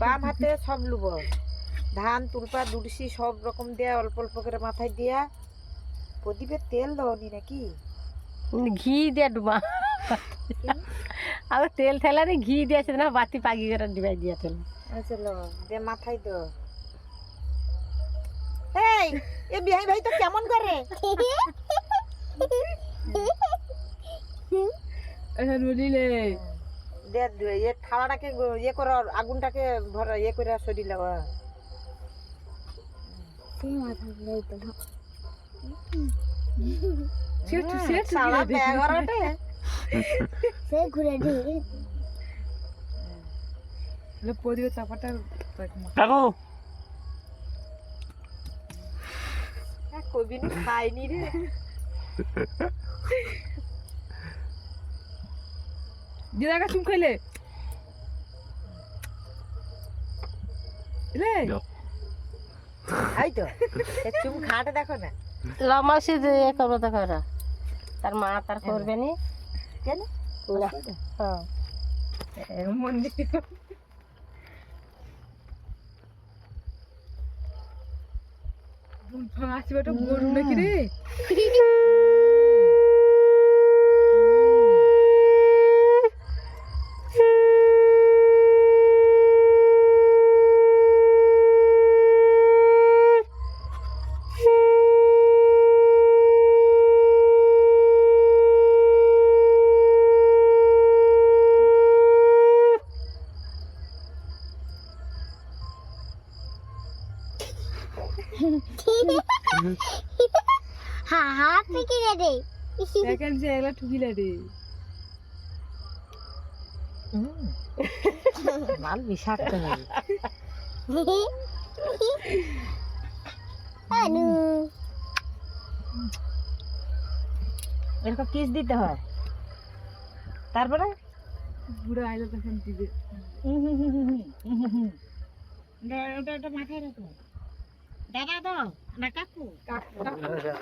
বাম হাতে সব লুব, ধান তুলপা দুডসি সব রকম দেয়া, অল্প অল্প করে মাথায় দিয়া। প্রদীপের তেল দাওনি নাকি? ঘি দিয়ে ডুবা আর তেল ঠেলারে ঘি দিয়েছে না, বাতি পাগি করে ডিবাই দিয়েছিল। চলো দে মাথায় দো। এই এ বিহাই ভাই তো কেমন করে? বলিলে দে এ থালাটাকে ইয়ে করো, আগুনটাকে ভরা ইয়ে করে সরি লাগা। সারা ব্যাগরাটে সে ঘুরে দিয়ে প্রদীপের চাপাটা কাকু কবিনি খাইনি রে। দিদাকে চুম খাইলে খাই তো চুম খাটে দেখো না লমাসি দিয়ে করবো তো করা, তার মা তার করবে নি কেন? হ্যাঁ মন্দির আসবে গরু নাকি রে? হ্যাঁ হাত থেকে রে দেখেন যে এগুলা ঠুকিলা রে। মাল বিষাক্ত নেই। আনু এরকম কিস দিতে হয়, তারপরে বুড়ো আইলে তখন দিবে। ওটা মাথায় রাখো। দাদা দাও না কাকু?